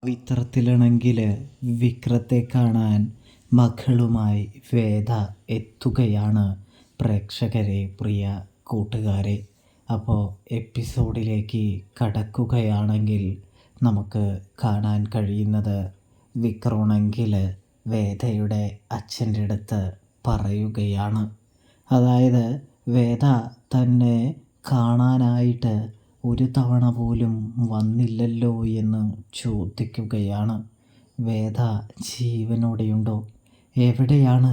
പവിത്രത്തിലാണെങ്കിൽ വിക്രത്തെ കാണാൻ മകളുമായി വേദ എത്തുകയാണ് പ്രേക്ഷകരെ, പ്രിയ കൂട്ടുകാരെ. അപ്പോൾ എപ്പിസോഡിലേക്ക് കടക്കുകയാണെങ്കിൽ നമുക്ക് കാണാൻ കഴിയുന്നത് വിക്രമാണെങ്കിൽ വേദയുടെ അച്ഛൻ്റെ അടുത്ത് പറയുകയാണ്. അതായത് വേദ തന്നെ കാണാനായിട്ട് ഒരു തവണ പോലും വന്നില്ലല്ലോ എന്ന് ചോദിക്കുകയാണ്. വേദ ജീവനോടെയുണ്ടോ? എവിടെയാണ്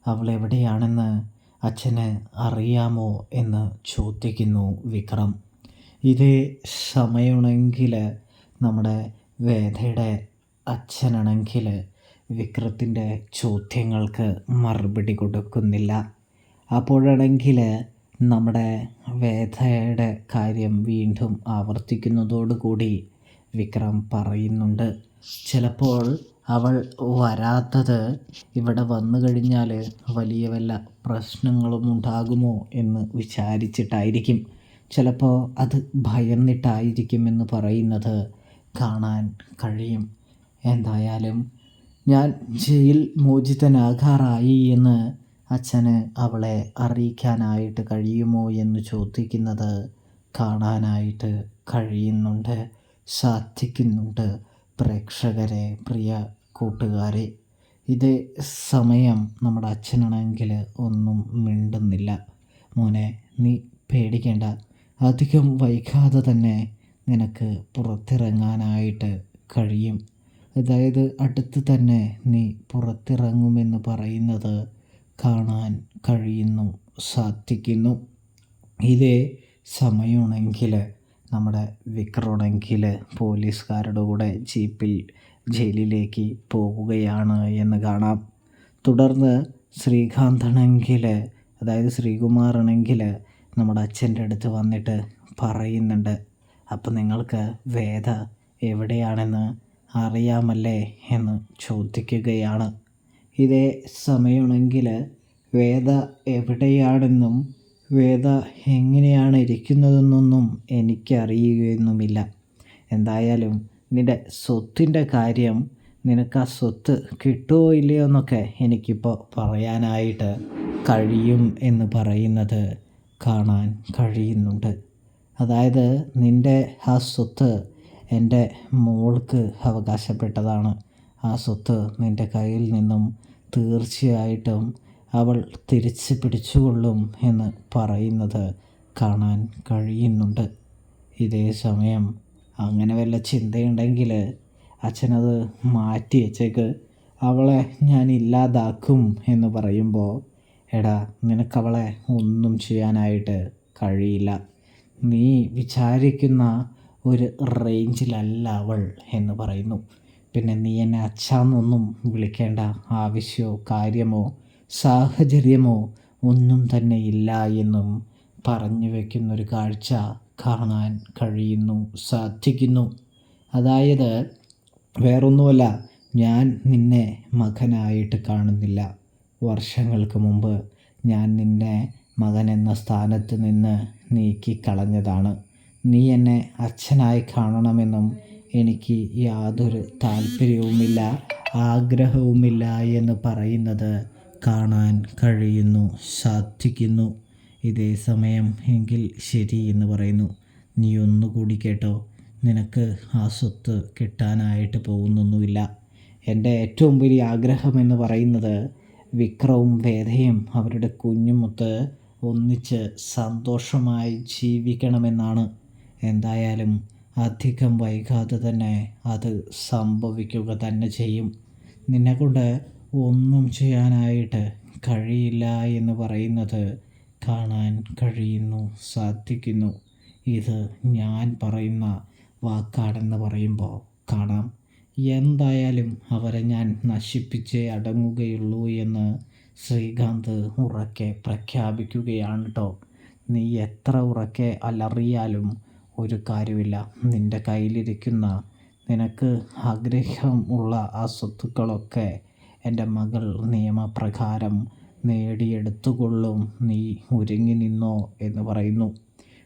അവൾ എവിടെയാണെന്ന് അച്ഛന് അറിയാമോ എന്ന് ചോദിക്കുന്നു വിക്രം. ഇതേ സമയമാണെങ്കിൽ നമ്മുടെ വേദയുടെ അച്ഛനാണെങ്കിൽ വിക്രത്തിൻ്റെ ചോദ്യങ്ങൾക്ക് മറുപടി കൊടുക്കുന്നില്ല. അപ്പോഴാണെങ്കിൽ നമ്മുടെ വേദയുടെ കാര്യം വീണ്ടും ആവർത്തിക്കുന്നതോടുകൂടി വിക്രം പറയുന്നുണ്ട്, ചിലപ്പോൾ അവൾ വരാത്തത് ഇവിടെ വന്നു കഴിഞ്ഞാൽ വലിയ വല്ല പ്രശ്നങ്ങളും ഉണ്ടാകുമോ എന്ന് വിചാരിച്ചിട്ടായിരിക്കും, ചിലപ്പോൾ അത് ഭയന്നിട്ടായിരിക്കുമെന്ന് പറയുന്നത് കാണാൻ കഴിയും. എന്തായാലും ഞാൻ ജയിൽ മോചിതനാകാറായി എന്ന് അച്ഛന് അവളെ അറിയിക്കാനായിട്ട് കഴിയുമോ എന്ന് ചോദിക്കുന്നത് കാണാനായിട്ട് കഴിയുന്നുണ്ട്, സാധിക്കുന്നുണ്ട് പ്രേക്ഷകരെ, പ്രിയ കൂട്ടുകാരെ. ഇതേ സമയം നമ്മുടെ അച്ഛനാണെങ്കിൽ ഒന്നും മിണ്ടുന്നില്ല. മോനെ, നീ പേടിക്കേണ്ട, അധികം വൈകാതെ തന്നെ നിനക്ക് പുറത്തിറങ്ങാനായിട്ട് കഴിയും. അതായത് അടുത്ത് തന്നെ നീ പുറത്തിറങ്ങുമെന്ന് പറയുന്നത് കാണാൻ കഴിയുന്നു, സാധിക്കുന്നു. ഇതേ സമയമാണെങ്കിൽ നമ്മുടെ വിക്രമാണെങ്കിൽ പോലീസുകാരുടെ കൂടെ ജീപ്പിൽ ജയിലിലേക്ക് പോവുകയാണ് എന്ന് കാണാം. തുടർന്ന് ശ്രീകാന്താണെങ്കിൽ, അതായത് ശ്രീകുമാറാണെങ്കിൽ നമ്മുടെ അച്ഛൻ്റെ അടുത്ത് വന്നിട്ട് പറയുന്നുണ്ട്, അപ്പം നിങ്ങൾക്ക് വേദ എവിടെയാണെന്ന് അറിയാമല്ലേ എന്ന് ചോദിക്കുകയാണ്. ഇതേ സമയമാണെങ്കിൽ വേദ എവിടെയാണെന്നും വേദ എങ്ങനെയാണ് ഇരിക്കുന്നതെന്നൊന്നും എനിക്കറിയുകയൊന്നുമില്ല. എന്തായാലും നിൻ്റെ സ്വത്തിൻ്റെ കാര്യം, നിനക്ക് ആ സ്വത്ത് കിട്ടുമോ ഇല്ലയോ എന്നൊക്കെ എനിക്കിപ്പോൾ പറയാനായിട്ട് കഴിയും എന്ന് പറയുന്നത് കാണാൻ കഴിയുന്നുണ്ട്. അതായത് നിൻ്റെ ആ സ്വത്ത് എൻ്റെ മോൾക്ക് അവകാശപ്പെട്ടതാണ്. ആ സ്വത്ത് നിൻ്റെ കയ്യിൽ നിന്നും തീർച്ചയായിട്ടും അവൾ തിരിച്ച് പിടിച്ചുകൊള്ളും എന്ന് പറയുന്നത് കാണാൻ കഴിയുന്നുണ്ട്. ഇതേ സമയം അങ്ങനെ വല്ല ചിന്തയുണ്ടെങ്കിൽ അച്ഛനത് മാറ്റി വെച്ചേക്ക്. അവളെ ഞാൻ ഇല്ലാതാക്കും എന്ന് പറയുമ്പോൾ, എടാ, നിനക്കവളെ ഒന്നും ചെയ്യാനായിട്ട് കഴിയില്ല. നീ വിചാരിക്കുന്ന ഒരു റേഞ്ചിലല്ല അവൾ എന്ന് പറയുന്നു. പിന്നെ നീ എന്നെ അച്ഛാന്നൊന്നും വിളിക്കേണ്ട ആവശ്യമോ കാര്യമോ സാഹചര്യമോ ഒന്നും തന്നെ ഇല്ല എന്നും പറഞ്ഞു വയ്ക്കുന്നൊരു കാഴ്ച കാണാൻ കഴിയുന്നു, സാധിക്കുന്നു. അതായത് വേറൊന്നുമല്ല, ഞാൻ നിന്നെ മകനായിട്ട് കാണുന്നില്ല. വർഷങ്ങൾക്ക് മുമ്പ് ഞാൻ നിന്നെ മകൻ എന്ന സ്ഥാനത്ത് നിന്ന് നീക്കിക്കളഞ്ഞതാണ്. നീ എന്നെ അച്ഛനായി കാണണമെന്നും എനിക്ക് യാതൊരു താല്പര്യവുമില്ല, ആഗ്രഹവുമില്ല എന്ന് പറയുന്നത് കാണാൻ കഴിയുന്നു, സാധിക്കുന്നു. ഇതേ സമയം എങ്കിൽ ശരി എന്ന് പറയുന്നു. നീ ഒന്നുകൂടി കേട്ടോ, നിനക്ക് ആ സ്വത്ത് കിട്ടാനായിട്ട് പോകുന്നൊന്നുമില്ല. എൻ്റെ ഏറ്റവും വലിയ ആഗ്രഹം എന്ന് പറയുന്നത് വിക്രവും വേദയും അവരുടെ കുഞ്ഞുമൊത്ത് ഒന്നിച്ച് സന്തോഷമായി ജീവിക്കണമെന്നാണ്. എന്തായാലും അധികം വൈകാതെ തന്നെ അത് സംഭവിക്കുക തന്നെ ചെയ്യും. നിന്നെക്കൊണ്ട് ഒന്നും ചെയ്യാനായിട്ട് കഴിയില്ല എന്ന് പറയുന്നത് കാണാൻ കഴിയുന്നു, സാധിക്കുന്നു. ഇത് ഞാൻ പറയുന്ന വാക്കാണെന്ന് പറയുമ്പോൾ കാണാം. എന്തായാലും അവരെ ഞാൻ നശിപ്പിച്ചേ അടങ്ങുകയുള്ളൂ എന്ന് ശ്രീകാന്ത് ഉറക്കെ പ്രഖ്യാപിക്കുകയാണ് കേട്ടോ. നീ എത്ര ഉറക്കെ അലറിയാലും ഒരു കാര്യമില്ല. നിൻ്റെ കയ്യിലിരിക്കുന്ന, നിനക്ക് ആഗ്രഹം ഉള്ള ആ സ്വത്തുക്കളൊക്കെ എൻ്റെ മകൾ നിയമപ്രകാരം നേടിയെടുത്തുകൊള്ളും. നീ ഒരുങ്ങി നിന്നോ എന്ന് പറയുന്നു.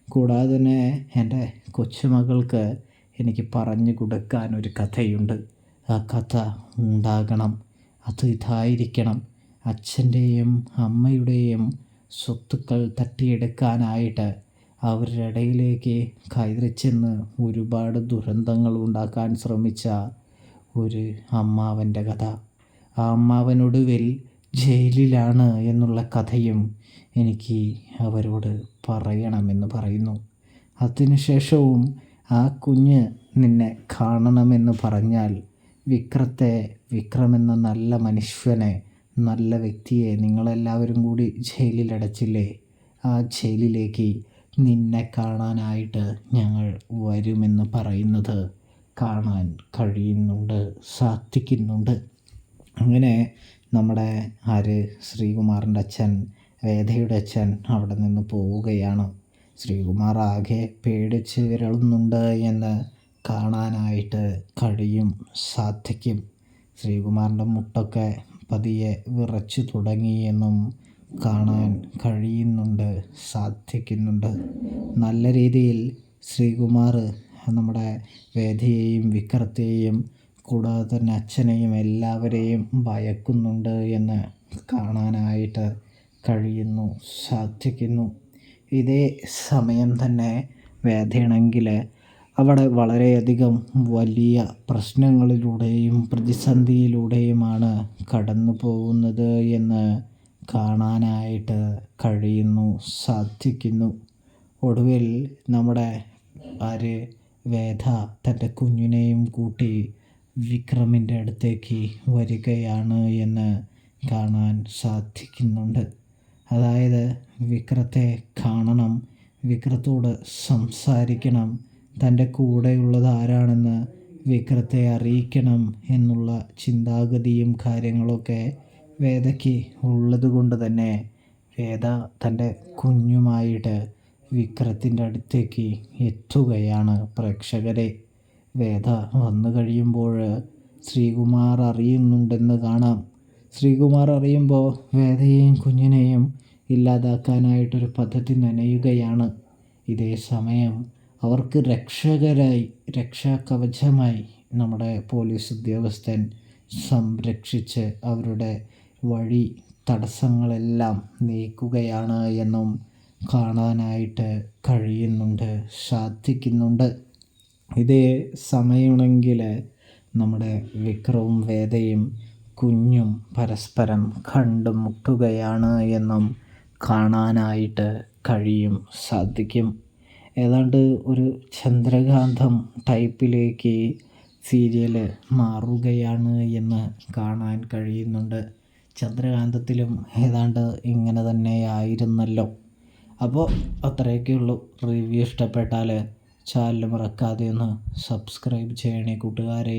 കൂടാതെ തന്നെ എൻ്റെ കൊച്ചുമകൾക്ക് എനിക്ക് പറഞ്ഞു കൊടുക്കാൻ ഒരു കഥയുണ്ട്. ആ കഥ ഉണ്ടാകണം. അത് ഇതായിരിക്കണം. അച്ഛൻ്റെയും അമ്മയുടെയും സ്വത്തുക്കൾ തട്ടിയെടുക്കാനായിട്ട് അവരുടെ ഇടയിലേക്ക് കയറിച്ചെന്ന് ഒരുപാട് ദുരന്തങ്ങൾ ഉണ്ടാക്കാൻ ശ്രമിച്ച ഒരു അമ്മാവൻ്റെ കഥ. ആ അമ്മാവനൊടുവിൽ ജയിലിലാണ് എന്നുള്ള കഥയും എനിക്ക് അവരോട് പറയണമെന്ന് പറയുന്നു. അതിനുശേഷവും ആ കുഞ്ഞ് നിന്നെ കാണണമെന്ന് പറഞ്ഞാൽ വിക്രം എന്ന നല്ല മനുഷ്യനെ, നല്ല വ്യക്തിയെ നിങ്ങളെല്ലാവരും കൂടി ജയിലിലടച്ചില്ലേ, ആ ജയിലിലേക്ക് നിന്നെ കാണാനായിട്ട് ഞങ്ങൾ വരുമെന്ന് പറയുന്നത് കാണാൻ കഴിയുന്നുണ്ട്, സാധിക്കുന്നുണ്ട്. അങ്ങനെ നമ്മുടെ ശ്രീകുമാറിൻ്റെ അച്ഛൻ, വേദയുടെ അച്ഛൻ അവിടെ നിന്ന് പോവുകയാണ്. ശ്രീകുമാർ ആകെ പേടിച്ച് വിരളുന്നുണ്ട് എന്ന് കാണാനായിട്ട് സാധിക്കും. ശ്രീകുമാറിൻ്റെ മുട്ടൊക്കെ പതിയെ വിറച്ചു തുടങ്ങിയെന്നും കാണാൻ കഴിയുന്നുണ്ട്, സാധിക്കുന്നുണ്ട്. നല്ല രീതിയിൽ ശ്രീകുമാർ നമ്മുടെ വേദയെയും വിക്രത്തെയും കൂടാതെ തന്നെ അച്ഛനെയും എല്ലാവരെയും ഭയക്കുന്നുണ്ട് എന്ന് കാണാനായിട്ട് സാധിക്കുന്നു. ഇതേ സമയം തന്നെ വേദയാണെങ്കിൽ അവിടെ വളരെയധികം വലിയ പ്രശ്നങ്ങളിലൂടെയും പ്രതിസന്ധിയിലൂടെയുമാണ് കടന്നു പോകുന്നത് എന്ന് കാണാനായിട്ട് സാധിക്കുന്നു. ഒടുവിൽ നമ്മുടെ വേദ തൻ്റെ കുഞ്ഞിനെയും കൂട്ടി വിക്രമിൻ്റെ അടുത്തേക്ക് വരികയാണ് എന്ന് കാണാൻ സാധിക്കുന്നുണ്ട്. അതായത് വിക്രത്തെ കാണണം, വിക്രത്തോട് സംസാരിക്കണം, തൻ്റെ കൂടെയുള്ളത് ആരാണെന്ന് വിക്രത്തെ അറിയിക്കണം എന്നുള്ള ചിന്താഗതിയും കാര്യങ്ങളൊക്കെ വേദയ്ക്ക് ഉള്ളത് കൊണ്ട് തന്നെ വേദ തൻ്റെ കുഞ്ഞുമായിട്ട് വിക്രത്തിൻ്റെ അടുത്തേക്ക് എത്തുകയാണ്. പ്രേക്ഷകരെ, വേദ വന്നു കഴിയുമ്പോൾ ശ്രീകുമാർ അറിയുന്നുണ്ടെന്ന് കാണാം. ശ്രീകുമാർ അറിയുമ്പോൾ വേദയെയും കുഞ്ഞിനെയും ഇല്ലാതാക്കാനായിട്ടൊരു പദ്ധതി നനയുകയാണ്. ഇതേ സമയം അവർക്ക് രക്ഷാകവചമായി നമ്മുടെ പോലീസ് ഉദ്യോഗസ്ഥൻ സംരക്ഷിച്ച് അവരുടെ വഴി തടസ്സങ്ങളെല്ലാം നീക്കുകയാണ് എന്നും കാണാനായിട്ട് സാധിക്കുന്നുണ്ട്. ഇതേ സമയമാണെങ്കിൽ നമ്മുടെ വിക്രവും വേദയും കുഞ്ഞും പരസ്പരം കണ്ടുമുട്ടുകയാണ് എന്നും കാണാനായിട്ട് സാധിക്കും. ഏതാണ്ട് ഒരു ചന്ദ്രകാന്തം ടൈപ്പിലേക്ക് സീരിയൽ മാറുകയാണ് എന്ന് കാണാൻ കഴിയുന്നുണ്ട്. ചന്ദ്രകാന്തത്തിലും ഏതാണ്ട് ഇങ്ങനെ തന്നെയായിരുന്നല്ലോ. അപ്പോൾ അത്രയൊക്കെയുള്ളൂ. റിവ്യൂ ഇഷ്ടപ്പെട്ടാൽ ചാനൽ മറക്കാതെ ഒന്ന് സബ്സ്ക്രൈബ് ചെയ്യണേ കൂട്ടുകാരെ.